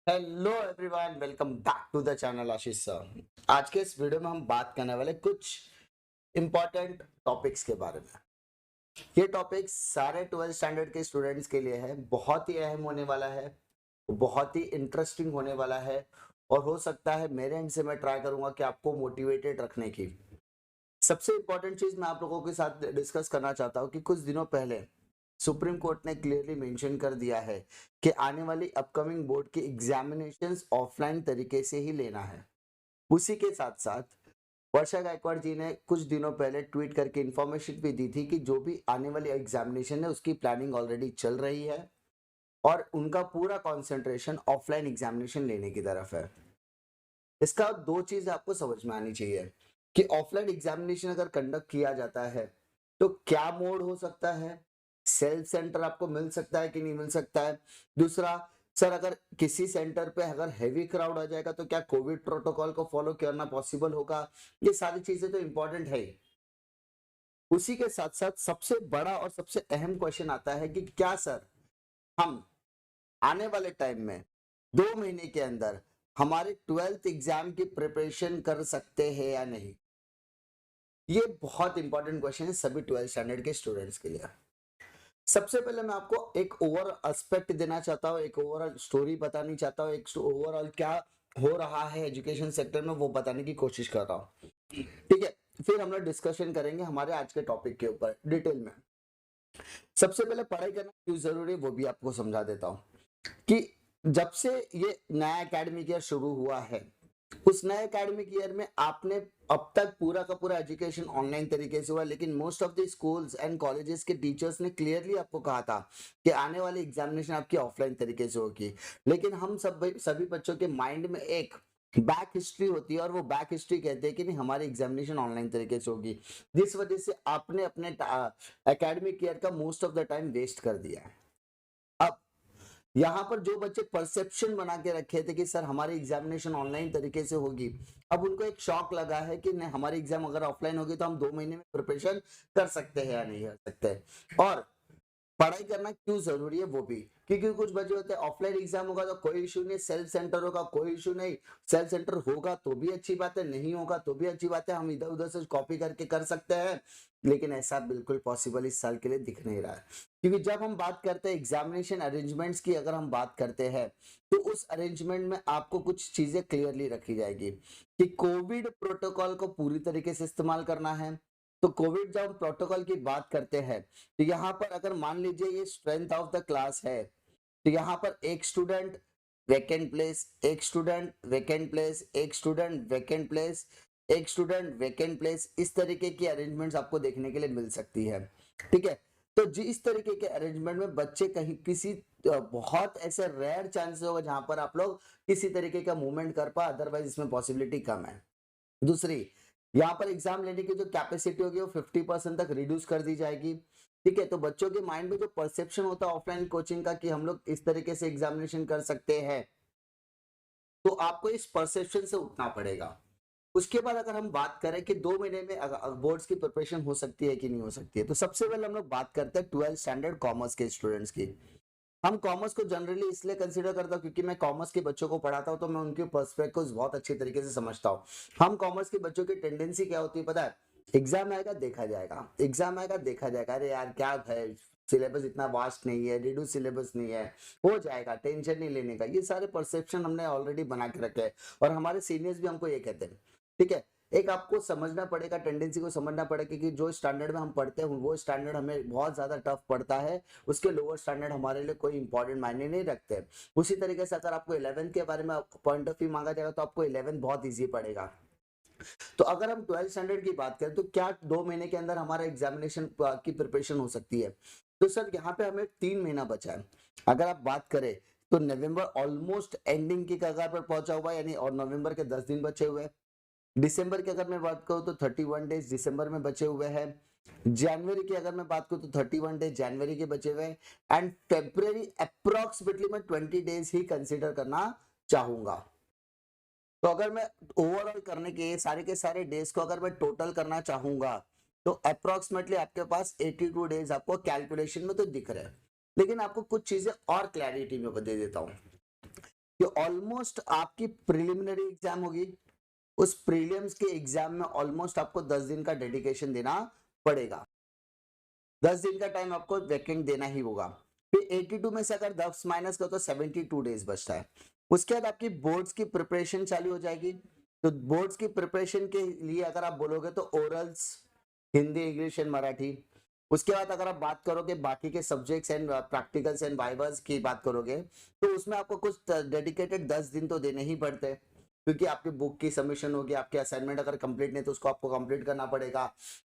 Hello everyone, welcome back to the channel Ashish sir. आज के इस वीडियो में हम बात करने वाले कुछ इंपॉर्टेंट टॉपिक्स के बारे में। ये टॉपिक्स सारे 12th स्टैंडर्ड के स्टूडेंट्स के लिए है, बहुत ही अहम होने वाला है, बहुत ही इंटरेस्टिंग होने वाला है और हो सकता है मेरे एंड से मैं ट्राई करूंगा कि आपको मोटिवेटेड रखने की। सबसे इंपॉर्टेंट चीज मैं आप लोगों के साथ डिस्कस करना चाहता हूँ कि कुछ दिनों पहले सुप्रीम कोर्ट ने क्लियरली मेंशन कर दिया है कि आने वाली अपकमिंग बोर्ड की एग्जामिनेशंस ऑफलाइन तरीके से ही लेना है। उसी के साथ साथ वर्षा गायकवाड़ जी ने कुछ दिनों पहले ट्वीट करके इंफॉर्मेशन भी दी थी कि जो भी आने वाली एग्जामिनेशन है उसकी प्लानिंग ऑलरेडी चल रही है और उनका पूरा कंसंट्रेशन ऑफलाइन एग्जामिनेशन लेने की तरफ है। इसका दो चीज आपको समझ में आनी चाहिए कि ऑफलाइन एग्जामिनेशन अगर कंडक्ट किया जाता है तो क्या मोड हो सकता है, सेल्फ सेंटर आपको मिल सकता है कि नहीं मिल सकता है। दूसरा, सर अगर किसी सेंटर पे अगर हैवी क्राउड आ जाएगा तो क्या कोविड प्रोटोकॉल को फॉलो करना पॉसिबल होगा। ये सारी चीजें तो इंपॉर्टेंट है ही। उसी के साथ साथ सबसे बड़ा और सबसे अहम क्वेश्चन आता है कि क्या सर हम आने वाले टाइम में 2 महीने के अंदर हमारे 12th एग्जाम की प्रिपरेशन कर सकते हैं या नहीं। ये बहुत इंपॉर्टेंट क्वेश्चन है सभी 12th स्टैंडर्ड के स्टूडेंट्स के लिए। सबसे पहले मैं आपको एक ओवरऑल एस्पेक्ट देना चाहता हूँ, एक ओवरऑल स्टोरी बतानी चाहता हूँ, एक ओवरऑल क्या हो रहा है एजुकेशन सेक्टर में वो बताने की कोशिश कर रहा हूँ। ठीक है, फिर हम लोग डिस्कशन करेंगे हमारे आज के टॉपिक के ऊपर डिटेल में। सबसे पहले पढ़ाई करना क्यों जरूरी है वो भी आपको समझा देता हूँ कि जब से ये नया एकेडमिक ईयर शुरू हुआ है उस नए एकेडमिक ईयर में आपने अब तक पूरा का पूरा एजुकेशन ऑनलाइन तरीके से हुआ, लेकिन most of the schools and colleges के टीचर्स ने क्लियरली आपको कहा था कि आने वाली एग्जामिनेशन आपकी ऑफलाइन तरीके से होगी। लेकिन हम सभी बच्चों के माइंड में एक बैक हिस्ट्री होती है और वो बैक हिस्ट्री कहते हैं कि नहीं हमारी एग्जामिनेशन ऑनलाइन तरीके से होगी। जिस वजह से आपने अपने एकेडमिक ईयर का most of the time waste कर दिया है। अब यहाँ पर जो बच्चे परसेप्शन बना के रखे थे कि सर हमारी एग्जामिनेशन ऑनलाइन तरीके से होगी, अब उनको एक शॉक लगा है कि नहीं हमारी एग्जाम अगर ऑफलाइन होगी तो हम 2 महीने में प्रिपरेशन कर सकते हैं या नहीं कर सकते। और पढ़ाई करना क्यों जरूरी है वो भी, क्योंकि कुछ बच्चे होते हैं ऑफलाइन एग्जाम होगा तो कोई इशू नहीं, सेल्फ सेंटर होगा कोई इशू नहीं, सेल्फ सेंटर होगा तो भी अच्छी बात है, नहीं होगा तो भी अच्छी बात है, हम इधर उधर से कॉपी करके कर सकते हैं। लेकिन ऐसा बिल्कुल पॉसिबल इस साल के लिए दिख नहीं रहा है, क्योंकि जब हम बात करते हैं एग्जामिनेशन अरेंजमेंट्स की, अगर हम बात करते हैं तो उस अरेंजमेंट में आपको कुछ चीजें क्लियरली रखी जाएगी कि कोविड प्रोटोकॉल को पूरी तरीके से इस्तेमाल करना है। तो कोविड जब हम प्रोटोकॉल की बात करते हैं तो यहाँ पर अगर मान लीजिए ये स्ट्रेंथ ऑफ द क्लास है तो यहाँ पर एक स्टूडेंट वैकेंट प्लेस, एक स्टूडेंट वैकेंट प्लेस, एक स्टूडेंट वैकेंट प्लेस, एक स्टूडेंट वैकेंट प्लेस, इस तरीके की अरेंजमेंट्स आपको देखने के लिए मिल सकती है। ठीक है, तो जी इस तरीके के अरेंजमेंट में बच्चे कहीं किसी बहुत ऐसे रेयर चांसेस होगा जहां पर आप लोग किसी तरीके का मूवमेंट कर पा, अदरवाइज इसमें पॉसिबिलिटी कम है। दूसरी, यहाँ पर एग्जाम लेने की जो कैपेसिटी होगी वो 50% तक रिड्यूस कर दी जाएगी। ठीक है, तो बच्चों के माइंड में जो परसेप्शन होता है ऑफलाइन कोचिंग का कि हम लोग इस तरीके से एग्जामिनेशन कर सकते हैं, तो आपको इस परसेप्शन से उठना पड़ेगा। उसके बाद अगर हम बात करें कि 2 महीने में बोर्ड्स की प्रिपरेशन हो सकती है कि नहीं हो सकती है, तो सबसे पहले हम लोग बात करते हैं 12th स्टैंडर्ड कॉमर्स के स्टूडेंट्स की। हम कॉमर्स को जनरली इसलिए कंसीडर करता हूँ क्योंकि मैं कॉमर्स के बच्चों को पढ़ाता हूँ, तो मैं उनके पर्सपेक्टिव को बहुत अच्छे तरीके से समझता हूँ। हम कॉमर्स के बच्चों की टेंडेंसी क्या होती है पता है, एग्जाम आएगा देखा जाएगा, एग्जाम आएगा देखा जाएगा, अरे यार क्या है, सिलेबस इतना वास्ट नहीं है, रिड्यूस सिलेबस नहीं है, हो जाएगा, टेंशन नहीं लेने का। ये सारे परसेप्शन हमने ऑलरेडी बना के रखे हैं और हमारे सीनियर्स भी हमको ये कहते हैं। ठीक है, एक आपको समझना पड़ेगा, टेंडेंसी को समझना पड़ेगा कि जो स्टैंडर्ड में हम पढ़ते हैं वो स्टैंडर्ड हमें बहुत ज्यादा टफ पड़ता है, उसके लोअर स्टैंडर्ड हमारे लिए कोई इंपॉर्टेंट मायने नहीं रखते। उसी तरीके से अगर आपको 11th के बारे में पॉइंट ऑफ व्यू मांगा जाएगा तो आपको 11th बहुत ईजी पड़ेगा। तो अगर हम 12th स्टैंडर्ड की बात करें तो क्या 2 महीने के अंदर हमारा एग्जामिनेशन की प्रिपरेशन हो सकती है, तो सर यहाँ पे हमें 3 महीना बचा है। अगर आप बात करें तो नवंबर ऑलमोस्ट एंडिंग की कगार पर पहुंचा हुआ है, यानी और नवंबर के 10 दिन बचे हुए हैं। दिसंबर की अगर मैं बात करूं तो 31 डेज दिसंबर में बचे हुए हैं। जनवरी की अगर मैं बात करूं तो 31 डेज जनवरी के बचे हुए हैं। एंड फेब्रवरी अप्रोक्सीमेटली मैं 20 डेज ही कंसीडर करना चाहूंगा। तो अगर मैं ओवरऑल करने के सारे डेज को अगर मैं टोटल करना चाहूंगा तो अप्रोक्सीमेटली आपके पास 82 डेज आपको कैलकुलेशन में तो दिख रहे हैं। लेकिन आपको कुछ चीजें और क्लैरिटी में दे देता हूं। कि ऑलमोस्ट आपकी प्रिलिमिनरी एग्जाम होगी, उस प्रीलिम्स के एग्जाम में ऑलमोस्ट आपको 10 दिन का डेडिकेशन देना पड़ेगा। 10 दिन का टाइम आपको वैकेंट देना ही होगा। फिर 82 में से अगर 10 माइनस करो तो 72 डेज बचता है। उसके बाद आपकी बोर्ड्स की प्रिपरेशन चालू हो जाएगी। तो बोर्ड्स की प्रिपरेशन के लिए अगर आप बोलोगे तो orals, Hindi, English and Marathi. उसके बाद अगर आप बात करोगे बाकी के subjects and practicals and vivas की बात करोगे तो उसमें आपको कुछ डेडिकेटेड 10 दिन तो देने ही पड़ते हैं, क्योंकि आपकी बुक की सबमिशन होगी, आपके असाइनमेंट अगर कंप्लीट नहीं तो उसको आपको कंप्लीट करना पड़ेगा।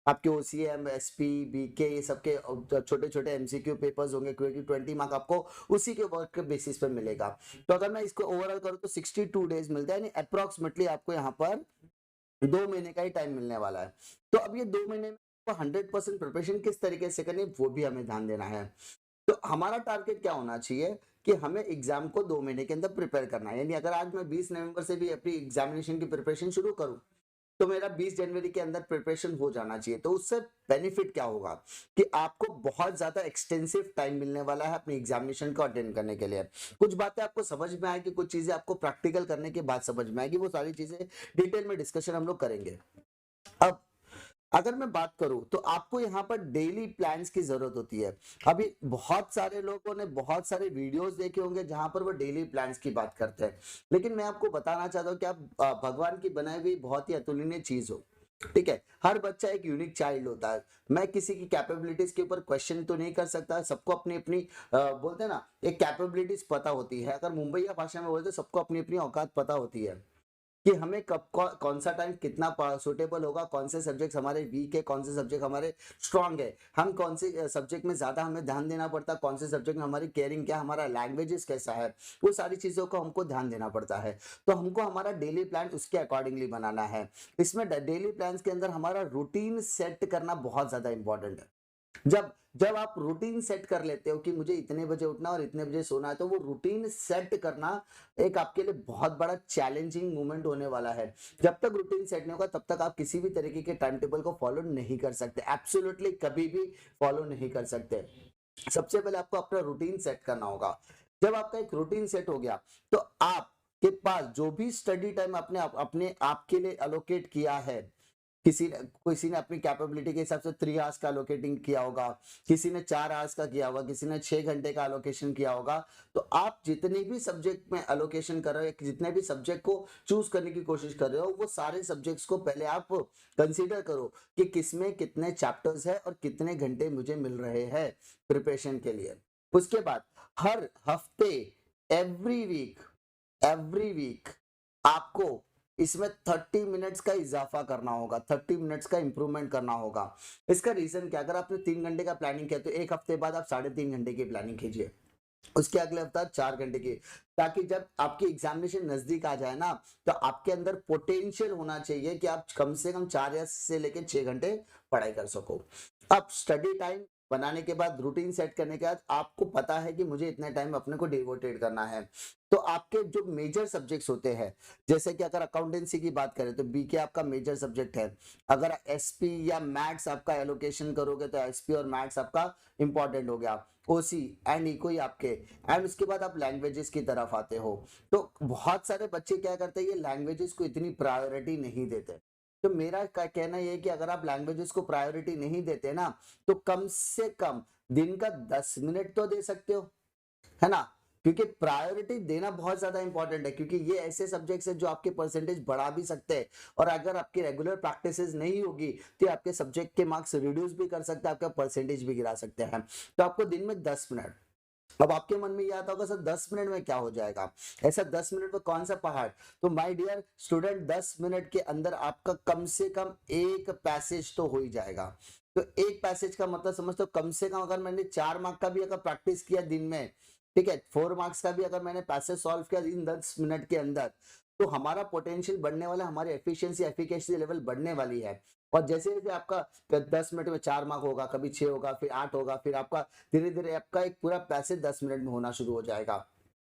आपके ओसीएम, एसपी, बीके ये सब के छोटे छोटे एमसीक्यू पेपर्स होंगे, क्योंकि 20 मार्क आपको उसी के वर्क के बेसिस पे मिलेगा। तो अगर मैं इसको ओवरऑल करूँ तो 62 डेज मिलता है, यानी अप्रोक्सीमेटली आपको यहाँ पर 2 महीने का ही टाइम मिलने वाला है। तो अब ये 2 महीने में 100% प्रिपरेशन किस तरीके से करनी है वो भी हमें ध्यान देना है। तो हमारा टारगेट क्या होना चाहिए कि हमें एग्जाम को 2 महीने के अंदर प्रिपेयर करना है। यानी अगर आज मैं 20 नवंबर से भी अपनी एग्जामिनेशन की प्रिपरेशन शुरू करूं तो मेरा 20 जनवरी के अंदर प्रिपरेशन हो जाना चाहिए। तो उससे बेनिफिट क्या होगा कि आपको बहुत ज्यादा एक्सटेंसिव टाइम मिलने वाला है अपनी एग्जामिनेशन को अटेंड करने के लिए। कुछ बातें आपको समझ में आएगी, कुछ चीजें आपको प्रैक्टिकल करने के बाद समझ में आएगी, वो सारी चीजें डिटेल में डिस्कशन हम लोग करेंगे। अब अगर मैं बात करूं तो आपको यहाँ पर डेली प्लान्स की जरूरत होती है। अभी बहुत सारे लोगों ने बहुत सारे वीडियोस देखे होंगे जहां पर वो डेली प्लान्स की बात करते हैं, लेकिन मैं आपको बताना चाहता हूं कि आप भगवान की बनाई हुई बहुत ही अतुलनीय चीज हो। ठीक है, हर बच्चा एक यूनिक चाइल्ड होता है। मैं किसी की कैपेबिलिटीज के ऊपर क्वेश्चन तो नहीं कर सकता, सबको अपनी अपनी बोलते हैं ना एक कैपेबिलिटीज पता होती है। अगर मुंबईया भाषा में बोलते सबको अपनी अपनी औकात पता होती है कि हमें कब कौन सा टाइम कितना सुटेबल होगा, कौन से सब्जेक्ट हमारे वीक है, कौन से सब्जेक्ट हमारे स्ट्रांग है, हम कौन से सब्जेक्ट में ज्यादा हमें ध्यान देना पड़ता है, कौन से सब्जेक्ट में हमारी केयरिंग क्या, हमारा लैंग्वेजेस कैसा है, वो सारी चीजों को हमको ध्यान देना पड़ता है। तो हमको हमारा डेली प्लान उसके अकॉर्डिंगली बनाना है। इसमें डेली प्लान के अंदर हमारा रूटीन सेट करना बहुत ज्यादा इंपॉर्टेंट है। जब जब आप रूटीन सेट कर लेते हो कि मुझे इतने बजे उठना और इतने बजे सोना है, तो वो रूटीन सेट करना एक आपके लिए बहुत बड़ा चैलेंजिंग मोमेंट होने वाला है। जब तक रूटीन सेट नहीं होगा तब तक आप किसी भी तरीके के टाइम टेबल को फॉलो नहीं कर सकते, एब्सोल्युटली कभी भी फॉलो नहीं कर सकते। सबसे पहले आपको अपना रूटीन सेट करना होगा। जब आपका एक रूटीन सेट हो गया तो आपके पास जो भी स्टडी टाइम आपने अपने आपके लिए अलोकेट किया है, किसी ने अपनी कैपेबिलिटी के हिसाब से 3 आवर्स का अलोकेटिंग किया होगा, किसी ने 4 आवर्स का किया होगा, किसी ने 6 घंटे का अलोकेशन किया होगा। तो आप जितने भी सब्जेक्ट में अलोकेशन कर रहे हो, जितने भी सब्जेक्ट को चूज करने की कोशिश कर रहे हो, वो सारे सब्जेक्ट्स को पहले आप कंसीडर करो कि किसमें कितने चैप्टर्स है और कितने घंटे मुझे मिल रहे हैं प्रिपरेशन के लिए। उसके बाद हर हफ्ते, एवरी वीक आपको इसमें 30 मिनट्स का इजाफा करना होगा, 30 मिनट्स का इंप्रूवमेंट करना होगा। इसका रीजन क्या, अगर आपने 3 घंटे का प्लानिंग किया तो एक हफ्ते बाद आप 3.5 घंटे की प्लानिंग कीजिए, उसके अगले हफ्ता 4 घंटे की, ताकि जब आपकी एग्जामिनेशन नजदीक आ जाए ना तो आपके अंदर पोटेंशियल होना चाहिए कि आप कम से कम 4 या से लेकर 6 घंटे पढ़ाई कर सको। अब स्टडी टाइम बनाने के बाद, रूटीन सेट करने के बाद आपको पता है कि मुझे इतने टाइम अपने को डिवोटेड करना है। तो आपके जो मेजर सब्जेक्ट्स होते हैं, जैसे कि अगर अकाउंटेंसी की बात करें तो बीके आपका मेजर सब्जेक्ट है। अगर एसपी या मैथ्स आपका एलोकेशन करोगे तो एसपी और मैथ्स आपका इंपॉर्टेंट हो गया, ओसी एंड इको ही आपके। एंड उसके बाद आप लैंग्वेजेस की तरफ आते हो। तो बहुत सारे बच्चे क्या करते हैं, ये लैंग्वेजेस को इतनी प्रायोरिटी नहीं देते। तो मेरा कहना ये है कि अगर आप लैंग्वेजेस को प्रायोरिटी नहीं देते ना तो कम से कम दिन का 10 मिनट तो दे सकते हो, है ना। क्योंकि प्रायोरिटी देना बहुत ज्यादा इंपॉर्टेंट है, क्योंकि ये ऐसे सब्जेक्ट्स हैं जो आपके परसेंटेज बढ़ा भी सकते हैं। और अगर आपकी रेगुलर प्रैक्टिसेस नहीं होगी तो आपके सब्जेक्ट के मार्क्स रिड्यूस भी कर सकते हैं, आपका परसेंटेज भी गिरा सकते हैं। तो आपको दिन में 10 मिनट। अब आपके मन में ये आता होगा सर 10 मिनट में क्या हो जाएगा, ऐसा 10 मिनट में कौन सा पहाड़। तो माय डियर स्टूडेंट, 10 मिनट के अंदर आपका कम से कम एक पैसेज तो हो ही जाएगा। तो एक पैसेज का मतलब समझते हो, कम से कम अगर मैंने 4 मार्क का भी अगर प्रैक्टिस किया दिन में, ठीक है, 4 मार्क्स का भी अगर मैंने पैसेज सॉल्व किया इन 10 मिनट के अंदर, तो हमारा पोटेंशियल बढ़ने वाला, हमारी एफिशिएंसी एफिकेसी लेवल बढ़ने वाली है। और जैसे जैसे आपका 10 मिनट में 4 मार्क होगा, कभी 6 होगा, फिर 8 होगा, फिर आपका धीरे धीरे आपका एक पूरा पैसेज 10 मिनट में होना शुरू हो जाएगा।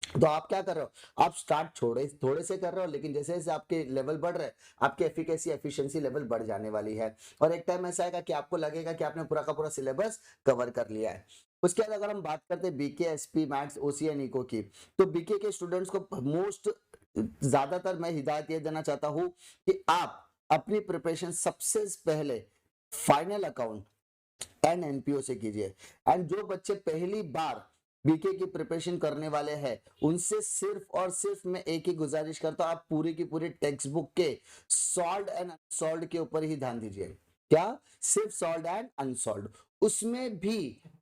तो आप क्या कर रहे हो, आप स्टार्ट थोड़े थोड़े से कर रहे हो, लेकिन जैसे जैसे आपके लेवल बढ़ रहे हैं आपके एफिकेसी एफिशिएंसी लेवल बढ़ जाने वाली है। और एक टाइम ऐसा आएगा कि आपको लगेगा कि आपने पूरा का पूरा सिलेबस कवर कर लिया है। उसके बाद अगर हम बात करते हैं BK, SP, maths, OC and eco की, तो बीके के स्टूडेंट्स को मोस्ट ज्यादातर मैं हिदायत ये देना चाहता हूं कि आप अपनी प्रिपरेशन सबसे पहले फाइनल अकाउंट एंड एनपीओ से कीजिए। एंड जो बच्चे पहली बार बीके की प्रिपरेशन करने वाले हैं उनसे सिर्फ और सिर्फ मैं एक ही गुजारिश करता हूं, आप पूरी की पूरी टेक्स्ट बुक के सॉल्व एंड अनसॉल्व के ऊपर ही ध्यान दीजिए। क्या? सिर्फ सॉल्व एंड अनसॉल्व, उसमें भी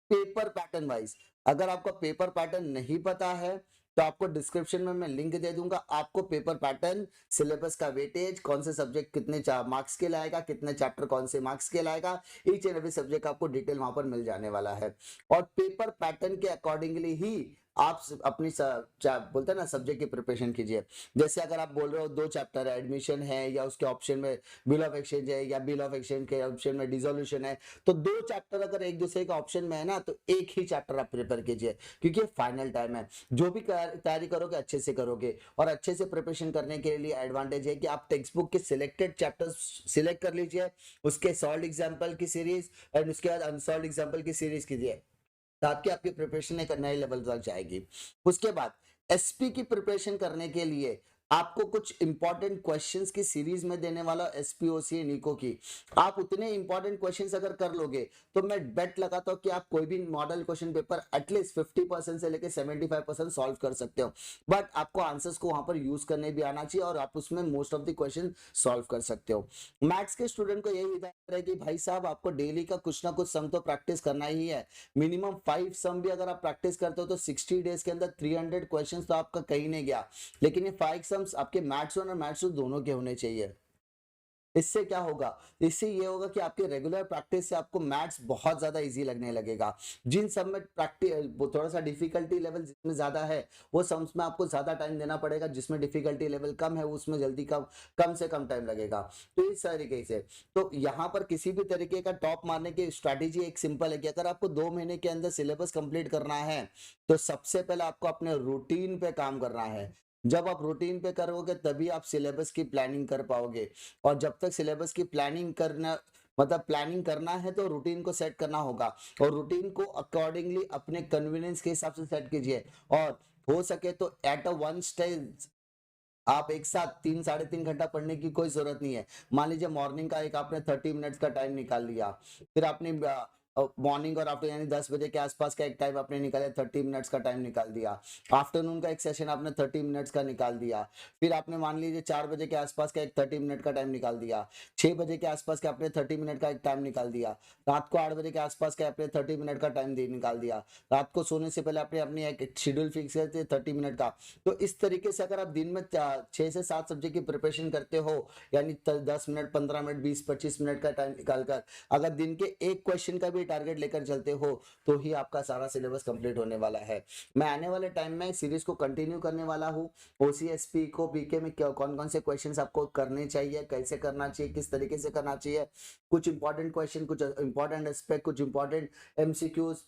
पेपर पैटर्न वाइज। अगर आपका पेपर पैटर्न नहीं पता है तो आपको डिस्क्रिप्शन में मैं लिंक दे दूंगा, आपको पेपर पैटर्न, सिलेबस का वेटेज, कौन से सब्जेक्ट कितने मार्क्स के लाएगा, कितने चैप्टर कौन से मार्क्स के लाएगा, ईच एंड एवरी सब्जेक्ट आपको डिटेल वहां पर मिल जाने वाला है। और पेपर पैटर्न के अकॉर्डिंगली ही आप अपनी बोलते हैं ना सब्जेक्ट की प्रिपरेशन कीजिए। जैसे अगर आप बोल रहे हो 2 चैप्टर है, एडमिशन है, या उसके ऑप्शन में बिल ऑफ एक्सचेंज है, या बिल ऑफ एक्सचेंज के ऑप्शन में डिसोल्यूशन है, तो 2 चैप्टर अगर एक दूसरे का ऑप्शन में है ना, तो एक ही चैप्टर आप प्रिपेयर कीजिए, क्योंकि फाइनल टाइम है। जो भी तैयारी करोगे अच्छे से करोगे, और अच्छे से प्रिपरेशन करने के लिए एडवांटेज है कि आप टेक्स्ट बुक के सिलेक्टेड चैप्टर्स सिलेक्ट कर लीजिए, उसके सॉल्व एग्जाम्पल की सीरीज एंड उसके बाद अनसॉल्व एग्जाम्पल की सीरीज कीजिए, ताकि आपकी प्रिपरेशन एक नए लेवल तक जाएगी। उसके बाद एसपी की प्रिपरेशन करने के लिए आपको कुछ इंपॉर्टेंट क्वेश्चंस की सीरीज में देने वाला एसपीओसी निको की। आप उतने इंपॉर्टेंट क्वेश्चंस अगर कर लोगे तो मैं बेट लगाता हूं कि आप कोई भी मॉडल क्वेश्चन पेपर एटलीस्ट 50% से लेकर 75% सॉल्व कर सकते हो। बट आपको आंसर्स को वहां पर यूज करने भी आना चाहिए और आप उसमें most of the question solve कर सकते हो। मैथ्स के स्टूडेंट को यही हिदायत है कि भाई साहब आपको डेली का कुछ ना कुछ सम तो प्रैक्टिस करना ही है। मिनिमम 5 सम भी अगर आप प्रैक्टिस करते हो तो 60 डेज के अंदर 300 क्वेश्चंस तो आपका कहीं नहीं गया। लेकिन ये 5 सम्स आपके मैथ्स और मैथ्स दोनों के होने चाहिए। इससे क्या होगा? इससे ये होगा कि आपके रेगुलर प्रैक्टिस से आपको मैथ्स बहुत ज्यादा इजी लगने लगेगा। जिन सब में प्रैक्टिस थोड़ा सा डिफिकल्टी लेवल जिसमें ज्यादा है वो सम्स में आपको ज्यादा टाइम देना पड़ेगा, जिसमें डिफिकल्टी लेवल कम है उसमें जल्दी कम से कम टाइम लगेगा। तो इस तरीके से तो यहाँ पर किसी भी तरीके का टॉप मारने की स्ट्रैटेजी एक सिंपल है कि अगर आपको 2 महीने के अंदर सिलेबस कंप्लीट करना है तो सबसे पहले आपको अपने रूटीन पे काम करना है। जब आप रूटीन पे करोगे तभी आप सिलेबस की प्लानिंग कर पाओगे। और जब तक सिलेबस की प्लानिंग करना मतलब प्लानिंग करना है तो रूटीन को सेट करना होगा, और रूटीन को अकॉर्डिंगली अपने कन्वीनियंस के हिसाब से सेट कीजिए। और हो सके तो एट अ वन स्टेज आप एक साथ 3 साढ़े 3 घंटा पढ़ने की कोई जरूरत नहीं है। मान लीजिए मॉर्निंग का एक आपने 30 मिनट्स का टाइम निकाल लिया, फिर आपने मॉर्निंग और आफ्टर यानी 10 बजे के आसपास का एक टाइम आपने निकाला, 30 मिनट्स का टाइम निकाल दिया। आफ्टरनून का एक सेशन आपने 30 मिनट्स का निकाल दिया। फिर आपने मान लीजिए 4 बजे के आसपास का एक 30 मिनट का टाइम निकाल दिया। 6 बजे के आसपास का आपने 30 मिनट का एक टाइम निकाल दिया। रात को 8 बजे के आसपास का आपने 30 मिनट का टाइम निकाल दिया। रात को सोने से पहले आपने अपनी एक शेड्यूल फिक्स करते 30 मिनट का। तो इस तरीके से अगर आप दिन में 6 से 7 सब्जेक्ट की प्रिपरेशन करते हो, यानी 10 मिनट 15 मिनट 20-25 मिनट का टाइम निकालकर अगर दिन के एक क्वेश्चन का भी टारगेट लेकर चलते हो तो ही आपका सारा सिलेबस कंप्लीट होने वाला है। मैं आने वाले टाइम में सीरीज को कंटिन्यू करने वाला हूँ। ओसीएसपी को बीके में कौन कौन से क्वेश्चंस आपको करने चाहिए, कैसे करना चाहिए, किस तरीके से करना चाहिए, कुछ इंपॉर्टेंट क्वेश्चन, कुछ इंपॉर्टेंट एस्पेक्ट, कुछ इंपॉर्टेंट एमसीक्यूज,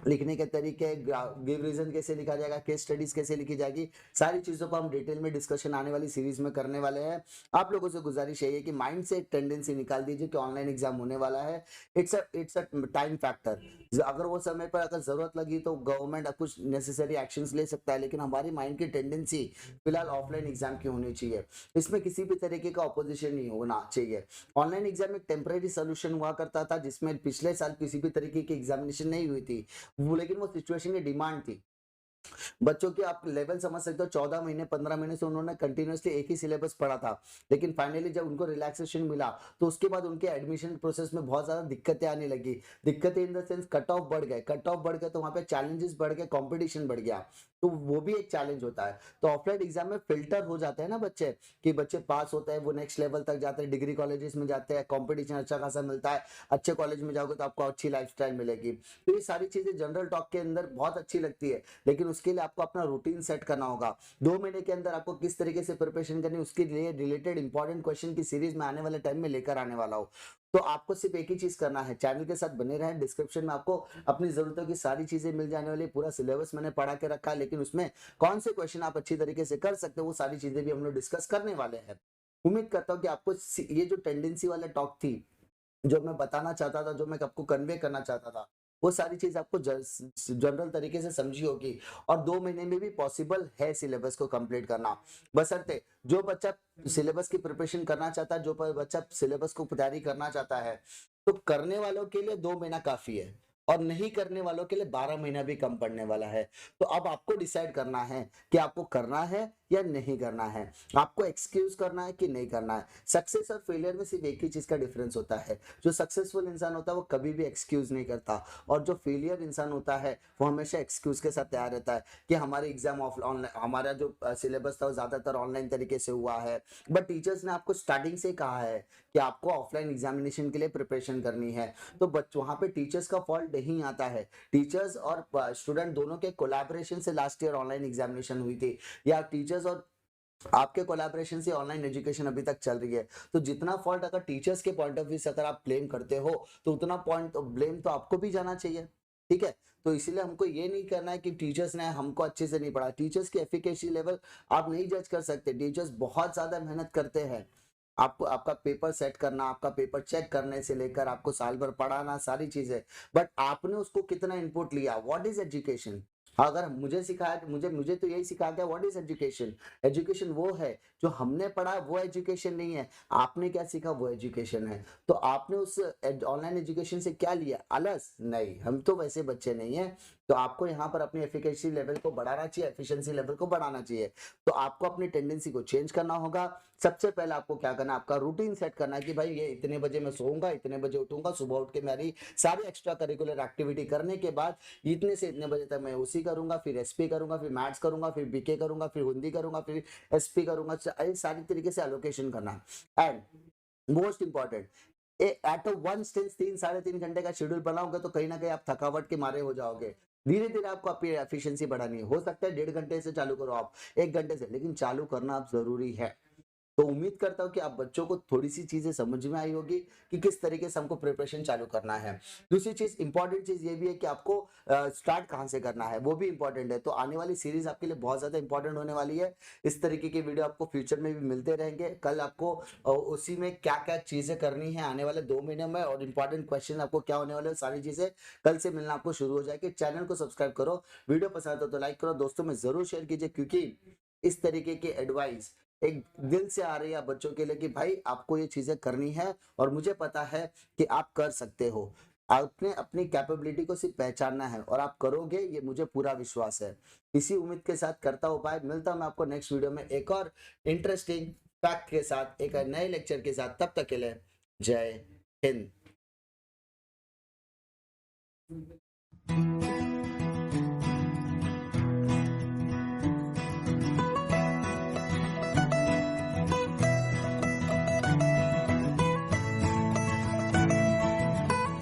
लिखने के तरीके, गिव रीजन कैसे लिखा जाएगा, केस स्टडीज कैसे लिखी जाएगी, सारी चीजों को हम डिटेल में डिस्कशन आने वाली सीरीज में करने वाले हैं। आप लोगों से गुजारिश है कि माइंड से एक टेंडेंसी निकाल दीजिए कि ऑनलाइन एग्जाम होने वाला है। It's a time factor. अगर वो समय पर अगर जरूरत लगी तो गवर्नमेंट कुछ नेसेसरी एक्शंस ले सकता है, लेकिन हमारी माइंड की टेंडेंसी फिलहाल ऑफलाइन एग्जाम की होनी चाहिए। इसमें किसी भी तरीके का ऑपोजिशन नहीं होना चाहिए। ऑनलाइन एग्जाम एक टेम्परेरी सोल्यूशन हुआ करता था जिसमें पिछले साल किसी भी तरीके की एग्जामिनेशन नहीं हुई थी, वो लेकिन वो सिचुएशन की डिमांड थी। बच्चों के आप लेवल समझ सकते हो, 14 महीने 15 महीने से उन्होंने कंटिन्यूअसली एक ही सिलेबस पढ़ा था। लेकिन फाइनली जब उनको रिलैक्सेशन मिला तो उसके बाद उनके एडमिशन प्रोसेस में बहुत ज्यादा दिक्कतें आने लगी। दिक्कतें in the sense cut off बढ़ गए, कट ऑफ बढ़ गए तो वहां पे चैलेंजेस बढ़ गए, कंपटीशन बढ़ गया। तो वो भी एक चैलेंज होता है। तो ऑफलाइन एग्जाम में फिल्टर हो जाते हैं ना बच्चे, कि बच्चे पास होते हैं, वो नेक्स्ट लेवल तक जाते हैं, डिग्री कॉलेजेस में जाते हैं, कंपटीशन अच्छा खासा मिलता है, अच्छे कॉलेज में जाओगे तो आपको अच्छी लाइफस्टाइल मिलेगी। तो ये सारी चीजें जनरल टॉक के अंदर बहुत अच्छी लगती है, लेकिन उसके लिए आपको अपना रूटीन सेट करना होगा। 2 महीने के अंदर आपको किस तरीके से प्रिपरेशन करनी है उसके लिए रिलेटेड इंपॉर्टेंट क्वेश्चन की सीरीज में आने वाले टाइम में लेकर आने वाला हूँ। तो आपको सिर्फ एक ही चीज करना है, चैनल के साथ बने रहें। डिस्क्रिप्शन में आपको अपनी जरूरतों की सारी चीजें मिल जाने वाली, पूरा सिलेबस मैंने पढ़ा के रखा है, लेकिन उसमें कौन से क्वेश्चन आप अच्छी तरीके से कर सकते हो वो सारी चीजें भी हम लोग डिस्कस करने वाले हैं। उम्मीद करता हूँ कि आपको ये जो टेंडेंसी वाला टॉक थी, जो मैं बताना चाहता था, जो मैं आपको कन्वे करना चाहता था, वो सारी चीज आपको जनरल तरीके से समझी होगी, और 2 महीने में भी पॉसिबल है सिलेबस को कंप्लीट करना। बशर्ते जो बच्चा सिलेबस की प्रिपरेशन करना चाहता है, जो बच्चा सिलेबस को तैयारी करना चाहता है, तो करने वालों के लिए 2 महीना काफी है, और नहीं करने वालों के लिए 12 महीना भी कम पड़ने वाला है। तो अब आपको डिसाइड करना है कि आपको करना है या नहीं करना है, आपको एक्सक्यूज करना है कि नहीं करना है। सक्सेस और फेलियर में सिर्फ एक ही चीज का डिफरेंस होता है, जो सक्सेसफुल इंसान होता है वो कभी भी एक्सक्यूज नहीं करता, और जो फेलियर इंसान होता है वो हमेशा एक्सक्यूज के साथ तैयार रहता है कि हमारे एग्जाम ऑनलाइन, हमारा जो सिलेबस था वो ज्यादातर ऑनलाइन तरीके से हुआ है। बट टीचर्स ने आपको स्टार्टिंग से कहा है कि आपको ऑफलाइन एग्जामिनेशन के लिए प्रिपरेशन करनी है, तो बच्चों वहां पे टीचर्स का फॉल्ट नहीं आता है। टीचर्स और स्टूडेंट दोनों के कोलैबोरेशन से लास्ट ईयर ऑनलाइन एग्जामिनेशन हुई थी, या टीचर्स और आपके कोलैबोरेशन से ऑनलाइन एजुकेशन अभी तक चल रही है। तो जितना फॉल्ट अगर टीचर्स के पॉइंट ऑफ व्यू से अगर आप ब्लेम करते हो, तो उतना पॉइंट ब्लेम तो आपको भी जाना चाहिए, ठीक है। तो इसलिए हमको ये नहीं करना है कि टीचर्स ने हमको अच्छे से नहीं पढ़ा। टीचर्स की एफिकेसी लेवल आप नहीं जज कर सकते, टीचर्स बहुत ज्यादा मेहनत करते हैं। आपको आपका पेपर सेट करना, आपका पेपर चेक करने से लेकर आपको साल भर पढ़ाना, सारी चीजें, बट आपने उसको कितना इनपुट लिया, व्हाट इज एजुकेशन। अगर मुझे सिखाया, मुझे मुझे तो यही सिखाया गया व्हाट इज एजुकेशन। एजुकेशन वो है जो हमने पढ़ा, वो एजुकेशन नहीं है। आपने क्या सीखा वो एजुकेशन है। तो आपने उस ऑनलाइन एजुकेशन से क्या लिया, आलस नहीं, हम तो वैसे बच्चे नहीं है। तो आपको यहाँ पर अपनी एफिकेसी लेवल को बढ़ाना चाहिए, एफिशिएंसी लेवल को बढ़ाना चाहिए। तो आपको अपनी टेंडेंसी को चेंज करना होगा। सबसे पहले आपको क्या करना है, आपका रूटीन सेट करना है कि भाई ये इतने बजे मैं सोऊंगा, इतने बजे उठूंगा, सुबह उठ के मेरी सारी एक्स्ट्रा करिकुलर एक्टिविटी करने के बाद इतने से इतने बजे तक मैं उसी करूंगा, फिर एसपी करूंगा, फिर मैथ्स करूंगा, फिर बीके करूंगा, फिर हिंदी करूंगा, फिर एसपी करूंगा। सारी तरीके से एलोकेशन करना। And most important, at a one stance 3 साढ़े 3 घंटे का शेड्यूल बनाओगे तो कहीं ना कहीं आप थकावट के मारे हो जाओगे। धीरे धीरे आपको अपनी एफिशिएंसी बढ़ानी है। हो सकता है 1.5 घंटे से चालू करो आप, 1 घंटे से, लेकिन चालू करना आप जरूरी है। तो उम्मीद करता हूँ कि आप बच्चों को थोड़ी सी चीजें समझ में आई होगी कि किस तरीके से हमको प्रिपरेशन चालू करना है। दूसरी चीज, इंपॉर्टेंट चीज ये भी है कि आपको स्टार्ट कहाँ से करना है, वो भी इंपॉर्टेंट है। तो आने वाली सीरीज आपके लिए बहुत ज्यादा इंपॉर्टेंट होने वाली है। इस तरीके के वीडियो आपको फ्यूचर में भी मिलते रहेंगे। कल आपको उसी में क्या क्या चीजें करनी है आने वाले 2 महीने में, और इंपॉर्टेंट क्वेश्चन आपको क्या होने वाले, सारी चीजें कल से मिलना आपको शुरू हो जाएगी। चैनल को सब्सक्राइब करो, वीडियो पसंद हो तो लाइक करो, दोस्तों में जरूर शेयर कीजिए, क्योंकि इस तरीके की एडवाइस एक दिल से आ रही है बच्चों के लिए कि भाई आपको ये चीजें करनी है, और मुझे पता है कि आप कर सकते हो। आपने अपनी कैपेबिलिटी को सिर्फ पहचानना है और आप करोगे, ये मुझे पूरा विश्वास है। इसी उम्मीद के साथ करता हूँ बाय, मिलता हूं मैं आपको नेक्स्ट वीडियो में एक और इंटरेस्टिंग फैक्ट के साथ, एक नए लेक्चर के साथ। तब तक के लिए जय हिंद।